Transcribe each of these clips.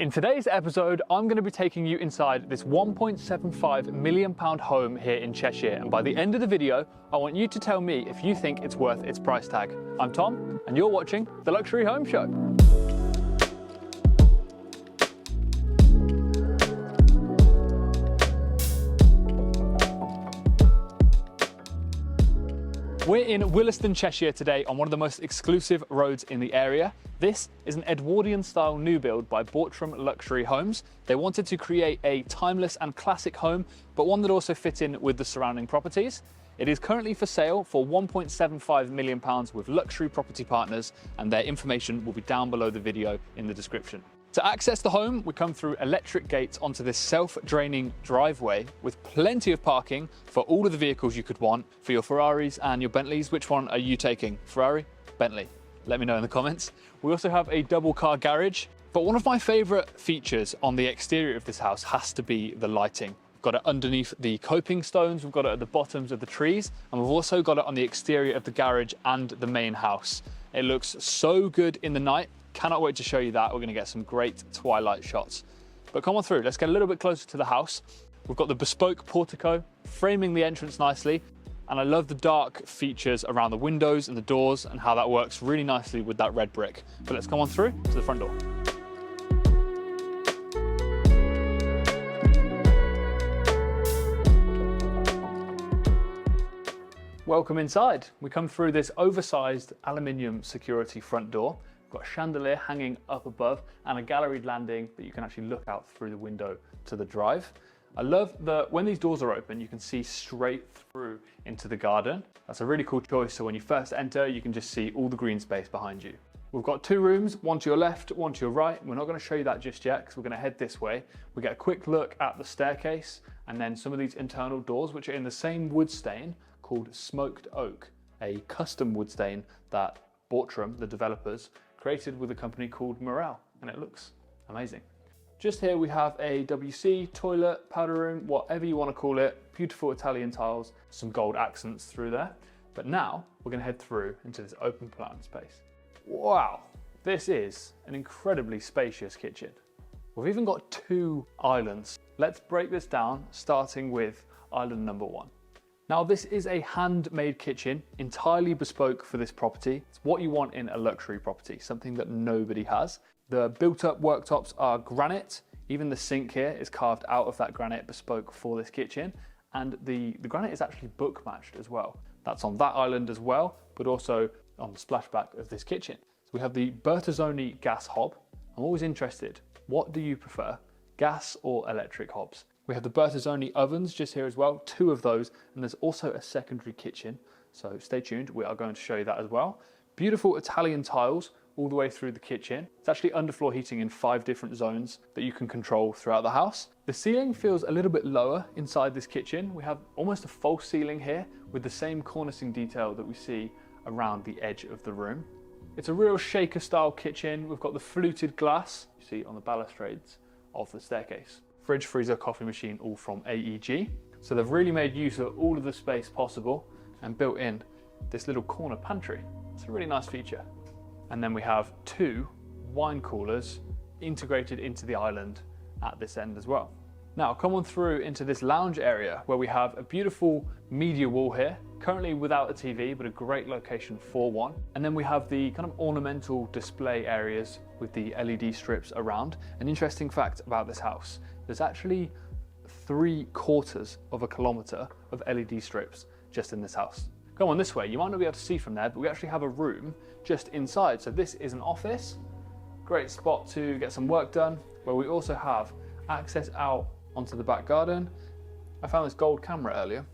In today's episode, I'm going to be taking you inside this £1.75 million home here in Cheshire, and by the end of the video, I want you to tell me if you think it's worth its price tag. I'm Tom, and you're watching The Luxury Home Show. We're in Williston, Cheshire today on one of the most exclusive roads in the area. This is an Edwardian-style new build by Bortram Luxury Homes. They wanted to create a timeless and classic home, but one that also fit in with the surrounding properties. It is currently for sale for £1.75 million with luxury property partners, and their information will be down below the video in the description. To access the home, we come through electric gates onto this self-draining driveway with plenty of parking for all of the vehicles you could want. For your Ferraris and your Bentleys, which one are you taking? Ferrari? Bentley? Let me know in the comments. We also have a double car garage, but one of my favorite features on the exterior of this house has to be the lighting. We've got it underneath the coping stones, we've got it at the bottoms of the trees, and we've also got it on the exterior of the garage and the main house. It looks so good in the night. Cannot wait to show you that. We're going to get some great twilight shots. But come on through, let's get a little bit closer to the house. We've got the bespoke portico framing the entrance nicely, and I love the dark features around the windows and the doors and how that works really nicely with that red brick. But let's come on through to the front door. Welcome inside. We come through this oversized aluminium security front door. Got a chandelier hanging up above and a galleried landing that you can actually look out through the window to the drive. I love that when these doors are open, you can see straight through into the garden. That's a really cool choice, so when you first enter, you can just see all the green space behind you. We've got two rooms, one to your left, one to your right. We're not going to show you that just yet because we're going to head this way. We get a quick look at the staircase and then some of these internal doors, which are in the same wood stain called smoked oak, a custom wood stain that Bortram, the developers, created with a company called Morel, and it looks amazing. Just here we have a WC, toilet, powder room, whatever you want to call it, beautiful Italian tiles, some gold accents through there. But now we're going to head through into this open plan space. Wow, this is an incredibly spacious kitchen. We've even got two islands. Let's break this down, starting with island number one. Now, this is a handmade kitchen, entirely bespoke for this property. It's what you want in a luxury property, something that nobody has. The built-up worktops are granite. Even the sink here is carved out of that granite bespoke for this kitchen. And the granite is actually book matched as well. That's on that island as well, but also on the splashback of this kitchen. So we have the Bertazzoni gas hob. I'm always interested, what do you prefer, gas or electric hobs? We have the Bertazzoni ovens just here as well, two of those, and there's also a secondary kitchen. So stay tuned, we are going to show you that as well. Beautiful Italian tiles all the way through the kitchen. It's actually underfloor heating in 5 different zones that you can control throughout the house. The ceiling feels a little bit lower inside this kitchen. We have almost a false ceiling here with the same cornicing detail that we see around the edge of the room. It's a real shaker style kitchen. We've got the fluted glass you see on the balustrades of the staircase. Fridge, freezer, coffee machine, all from AEG. So they've really made use of all of the space possible and built in this little corner pantry. It's a really nice feature. And then we have 2 wine coolers integrated into the island at this end as well. Now come on through into this lounge area where we have a beautiful media wall here, currently without a TV, but a great location for one. And then we have the kind of ornamental display areas with the LED strips around. An interesting fact about this house, there's actually 3/4 of a kilometre of LED strips just in this house. Go on this way, you might not be able to see from there, but we actually have a room just inside. So this is an office, great spot to get some work done, where we also have access out onto the back garden. I found this gold camera earlier.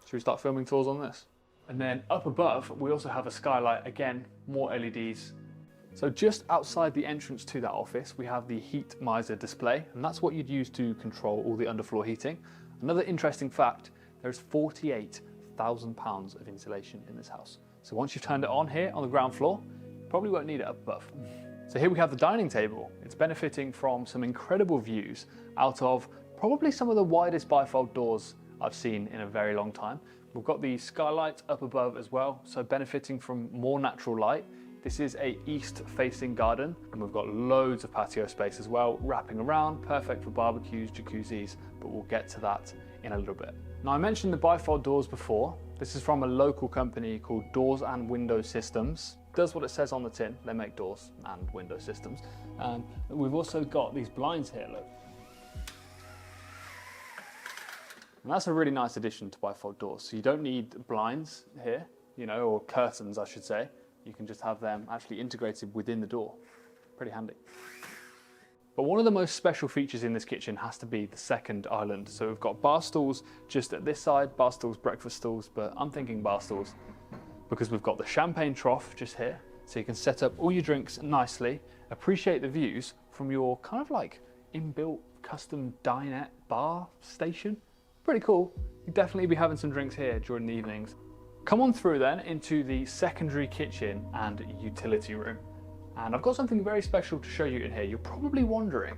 Should we start filming tours on this? And then up above, we also have a skylight, again, more LEDs. So just outside the entrance to that office, we have the heat miser display, and that's what you'd use to control all the underfloor heating. Another interesting fact, there's £48,000 of insulation in this house. So once you've turned it on here on the ground floor, you probably won't need it up above. So here we have the dining table. It's benefiting from some incredible views out of probably some of the widest bifold doors I've seen in a very long time. We've got the skylight up above as well, so benefiting from more natural light. This is a east-facing garden, and we've got loads of patio space as well, wrapping around, perfect for barbecues, jacuzzis, but we'll get to that in a little bit. Now, I mentioned the bifold doors before. This is from a local company called Doors and Window Systems. Does what it says on the tin. They make doors and window systems. We've also got these blinds here, look. And that's a really nice addition to bifold doors. So you don't need blinds here, you know, or curtains, I should say. You can just have them actually integrated within the door. Pretty handy. But one of the most special features in this kitchen has to be the second island. So we've got bar stools just at this side, bar stools, breakfast stools, but I'm thinking bar stools because we've got the champagne trough just here. So you can set up all your drinks nicely, appreciate the views from your kind of like inbuilt custom dinette bar station. Pretty cool. You'd definitely be having some drinks here during the evenings. Come on through then into the secondary kitchen and utility room. And I've got something very special to show you in here. You're probably wondering,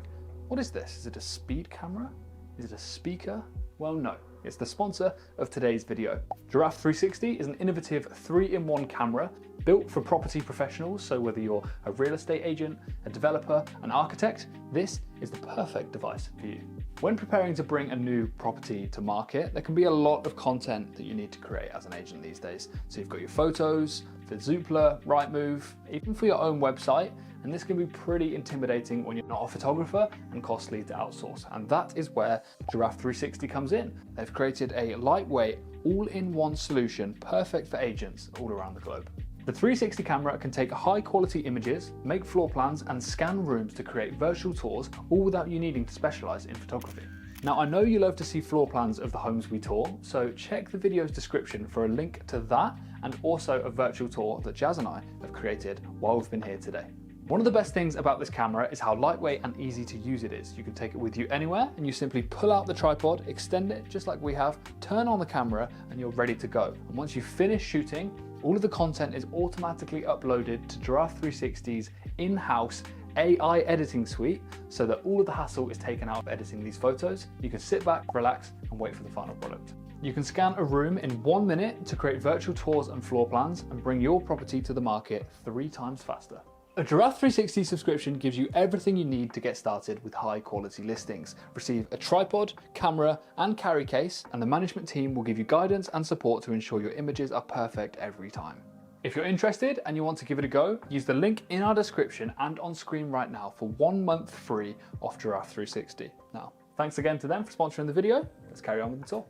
what is this? Is it a speed camera? Is it a speaker? Well, no. It's the sponsor of today's video. Giraffe 360 is an innovative 3-in-1 camera built for property professionals. So whether you're a real estate agent, a developer, an architect, this is the perfect device for you. When preparing to bring a new property to market, there can be a lot of content that you need to create as an agent these days. So you've got your photos, for Zoopla, Rightmove, even for your own website, and this can be pretty intimidating when you're not a photographer and costly to outsource. And that is where Giraffe 360 comes in. They've created a lightweight, all-in-one solution perfect for agents all around the globe. The 360 camera can take high quality images, make floor plans and scan rooms to create virtual tours, all without you needing to specialize in photography. Now, I know you love to see floor plans of the homes we tour, so check the video's description for a link to that and also a virtual tour that Jazz and I have created while we've been here today. One of the best things about this camera is how lightweight and easy to use it is. You can take it with you anywhere and you simply pull out the tripod, extend it just like we have, turn on the camera and you're ready to go. And once you finish shooting, all of the content is automatically uploaded to Giraffe 360's in-house AI editing suite so that all of the hassle is taken out of editing these photos. You can sit back, relax and wait for the final product. You can scan a room in 1 minute to create virtual tours and floor plans and bring your property to the market 3 times faster. A Giraffe 360 subscription gives you everything you need to get started with high quality listings. Receive a tripod, camera and carry case, and the management team will give you guidance and support to ensure your images are perfect every time. If you're interested and you want to give it a go, use the link in our description and on screen right now for 1 month free off Giraffe 360. Now, thanks again to them for sponsoring the video. Let's carry on with the tour.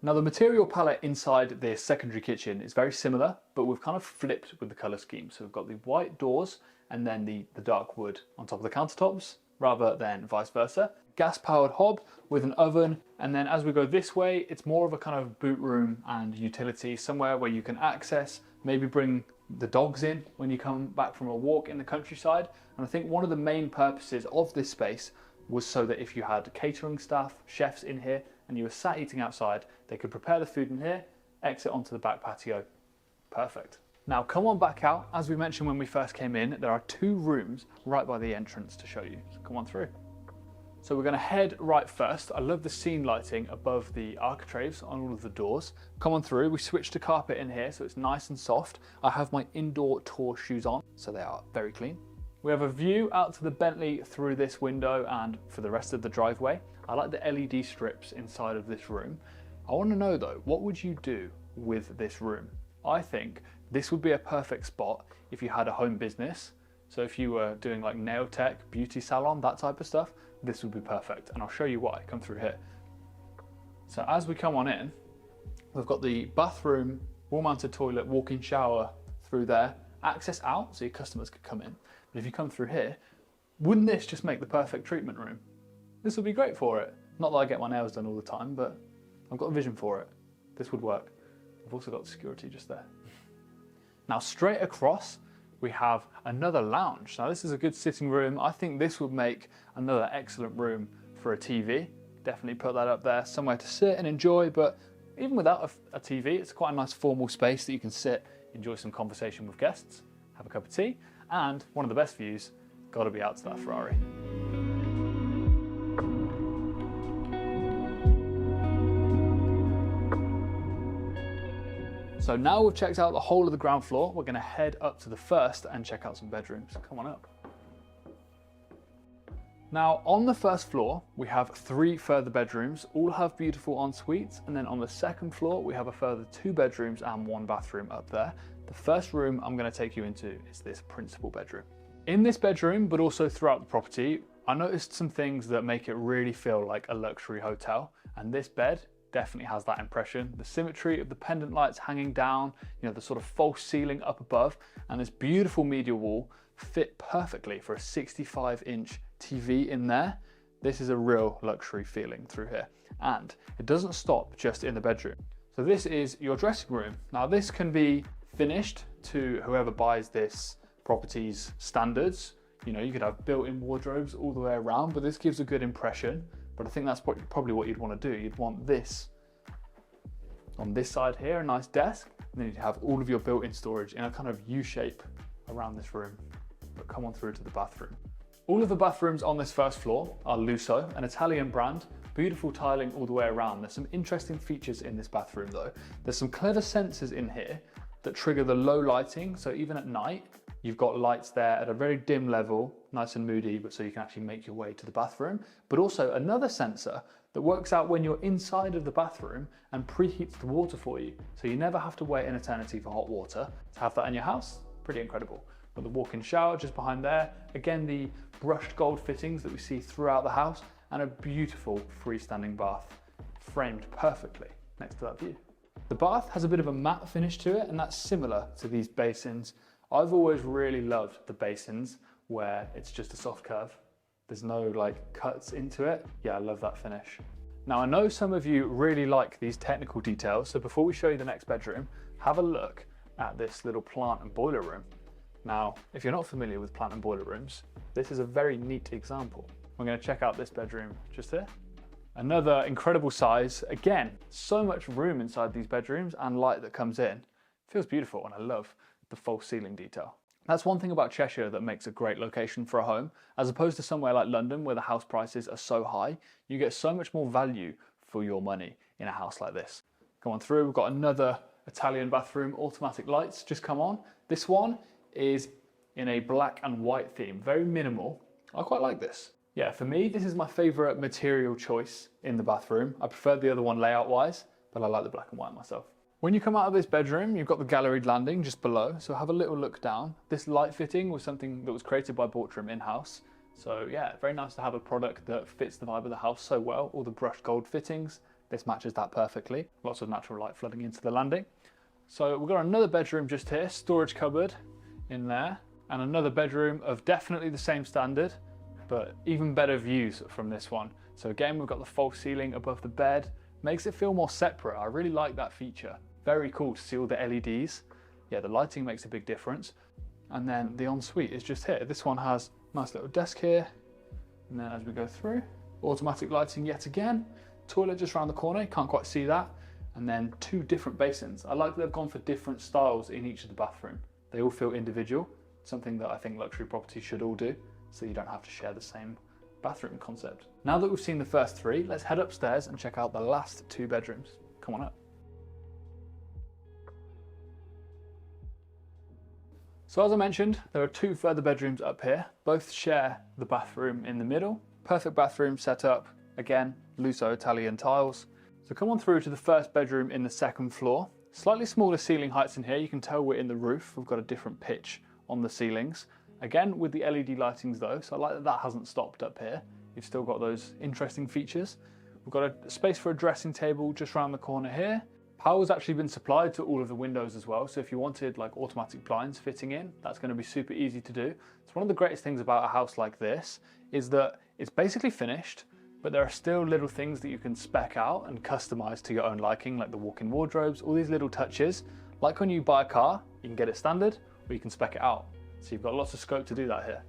Now, the material palette inside this secondary kitchen is very similar, but we've kind of flipped with the color scheme. So we've got the white doors and then the dark wood on top of the countertops, rather than vice versa. Gas-powered hob with an oven, and then as we go this way, it's more of a kind of boot room and utility, somewhere where you can access, maybe bring the dogs in when you come back from a walk in the countryside. And I think one of the main purposes of this space was so that if you had catering staff, chefs in here, and you were sat eating outside, they could prepare the food in here, exit onto the back patio. Perfect. Now come on back out. As we mentioned when we first came in, there are 2 rooms right by the entrance to show you. So come on through. So we're going to head right first. I love the scene lighting above the architraves on all of the doors. Come on through. We switched to carpet in here so it's nice and soft. I have my indoor tour shoes on, so they are very clean. We have a view out to the Bentley through this window and for the rest of the driveway. I like the LED strips inside of this room. I want to know though, what would you do with this room? I think this would be a perfect spot if you had a home business. So if you were doing like nail tech, beauty salon, that type of stuff, this would be perfect. And I'll show you why. Come through here. So as we come on in, we've got the bathroom, wall-mounted toilet, walk-in shower through there, access out so your customers could come in. But if you come through here, wouldn't this just make the perfect treatment room? This would be great for it. Not that I get my nails done all the time, but I've got a vision for it. This would work. I've also got security just there. Now straight across, we have another lounge. Now this is a good sitting room. I think this would make another excellent room for a TV. Definitely put that up there, somewhere to sit and enjoy, but even without a TV, it's quite a nice formal space that you can sit, enjoy some conversation with guests, have a cup of tea, and one of the best views, gotta be out to that Ferrari. So now we've checked out the whole of the ground floor, we're going to head up to the first and check out some bedrooms. Come on up. Now on the first floor, we have 3 further bedrooms, all have beautiful en-suites, and then on the second floor, we have a further 2 bedrooms and 1 bathroom up there. The first room I'm going to take you into is this principal bedroom. In this bedroom, but also throughout the property, I noticed some things that make it really feel like a luxury hotel, and this bed definitely has that impression. The symmetry of the pendant lights hanging down, the sort of false ceiling up above, and this beautiful media wall fit perfectly for a 65-inch TV in there. This is a real luxury feeling through here. And it doesn't stop just in the bedroom. So this is your dressing room. Now this can be finished to whoever buys this property's standards. You could have built-in wardrobes all the way around, but this gives a good impression. But I think that's probably what you'd want to do. You'd want this on this side here, a nice desk, and then you'd have all of your built-in storage in a kind of U shape around this room. But come on through to the bathroom. All of the bathrooms on this first floor are Lusso, an Italian brand, beautiful tiling all the way around. There's some interesting features in this bathroom though. There's some clever sensors in here that trigger the low lighting, so even at night, you've got lights there at a very dim level, nice and moody, but so you can actually make your way to the bathroom. But also another sensor that works out when you're inside of the bathroom and preheats the water for you. So you never have to wait an eternity for hot water. To have that in your house, pretty incredible. Got the walk-in shower just behind there. Again, the brushed gold fittings that we see throughout the house, and a beautiful freestanding bath, framed perfectly next to that view. The bath has a bit of a matte finish to it, and that's similar to these basins. I've always really loved the basins where it's just a soft curve. There's no cuts into it. Yeah, I love that finish. Now I know some of you really like these technical details, so before we show you the next bedroom, have a look at this little plant and boiler room. Now, if you're not familiar with plant and boiler rooms, this is a very neat example. We're going to check out this bedroom just here. Another incredible size. Again, so much room inside these bedrooms and light that comes in. Feels beautiful, and I love the false ceiling detail. That's one thing about Cheshire that makes a great location for a home. As opposed to somewhere like London where the house prices are so high, you get so much more value for your money in a house like this. Come on through, we've got another Italian bathroom, automatic lights just come on. This one is in a black and white theme, very minimal. I quite like this. Yeah, for me, this is my favorite material choice in the bathroom. I prefer the other one layout wise, but I like the black and white myself. When you come out of this bedroom, you've got the galleried landing just below, so have a little look down. This light fitting was something that was created by Bortram in-house. So yeah, very nice to have a product that fits the vibe of the house so well. All the brushed gold fittings, this matches that perfectly. Lots of natural light flooding into the landing. So we've got another bedroom just here, storage cupboard in there, and another bedroom of definitely the same standard, but even better views from this one. So again, we've got the false ceiling above the bed, makes it feel more separate. I really like that feature. Very cool to see all the LEDs. Yeah, the lighting makes a big difference. And then the ensuite is just here. This one has a nice little desk here. And then as we go through, automatic lighting yet again. Toilet just around the corner, you can't quite see that. And then 2 different basins. I like that they've gone for different styles in each of the bathroom. They all feel individual, something that I think luxury properties should all do, so you don't have to share the same bathroom concept. Now that we've seen the first 3, let's head upstairs and check out the last 2 bedrooms. Come on up. So as I mentioned, there are 2 further bedrooms up here. Both share the bathroom in the middle. Perfect bathroom set up. Again, Lusso Italian tiles. So come on through to the first bedroom in the second floor. Slightly smaller ceiling heights in here. You can tell we're in the roof. We've got a different pitch on the ceilings. Again, with the LED lightings though, so I like that that hasn't stopped up here. You've still got those interesting features. We've got a space for a dressing table just around the corner here. Power's actually been supplied to all of the windows as well, so if you wanted automatic blinds fitting in, that's going to be super easy to do. It's one of the greatest things about a house like this is that it's basically finished, but there are still little things that you can spec out and customize to your own liking, like the walk-in wardrobes, all these little touches. Like when you buy a car, you can get it standard, or you can spec it out. So you've got lots of scope to do that here.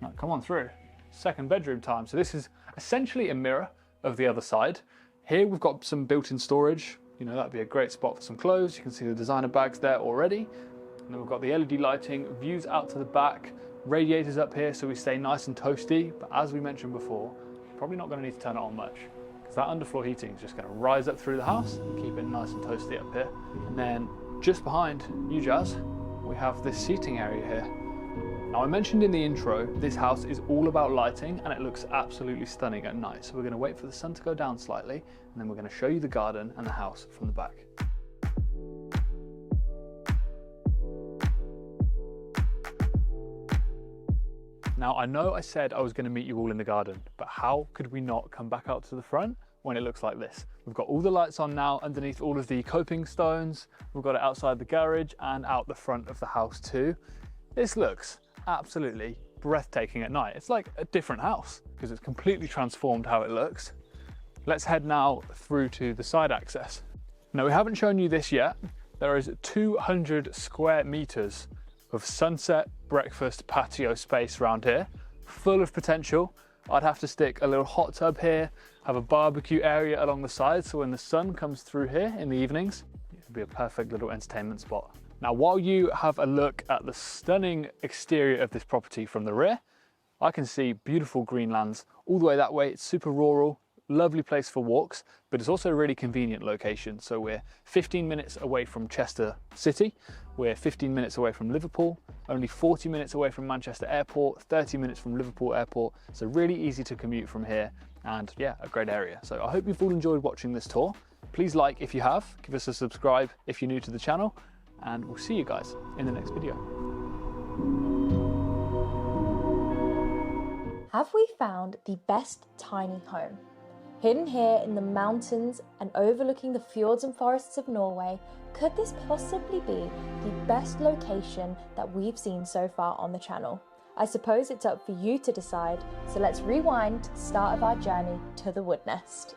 Now, come on through. Second bedroom time. So this is essentially a mirror of the other side. Here we've got some built-in storage. That'd be a great spot for some clothes. You can see the designer bags there already. And then we've got the LED lighting, views out to the back, radiators up here so we stay nice and toasty. But as we mentioned before, probably not going to need to turn it on much. because that underfloor heating is just going to rise up through the house and keep it nice and toasty up here. And then just behind you, Jazz, we have this seating area here. Now, I mentioned in the intro, this house is all about lighting and it looks absolutely stunning at night. So we're going to wait for the sun to go down slightly and then we're going to show you the garden and the house from the back. Now, I know I said I was going to meet you all in the garden, but how could we not come back out to the front when it looks like this? We've got all the lights on now underneath all of the coping stones. We've got it outside the garage and out the front of the house too. This looks absolutely breathtaking at night. It's like a different house because it's completely transformed how it looks. Let's head now through to the side access. Now, we haven't shown you this yet. There is 200 square meters of sunset breakfast patio space around here, full of potential. I'd have to stick a little hot tub here, have a barbecue area along the side, so when the sun comes through here in the evenings, it'd be a perfect little entertainment spot. Now, while you have a look at the stunning exterior of this property from the rear, I can see beautiful greenlands all the way that way. It's super rural, lovely place for walks, but it's also a really convenient location. So we're 15 minutes away from Chester City, we're 15 minutes away from Liverpool, only 40 minutes away from Manchester Airport, 30 minutes from Liverpool Airport. So really easy to commute from here and yeah, a great area. So I hope you've all enjoyed watching this tour. Please like if you have, give us a subscribe if you're new to the channel, and we'll see you guys in the next video. Have we found the best tiny home? Hidden here in the mountains and overlooking the fjords and forests of Norway, could this possibly be the best location that we've seen so far on the channel? I suppose it's up for you to decide, so let's rewind to the start of our journey to the wood nest.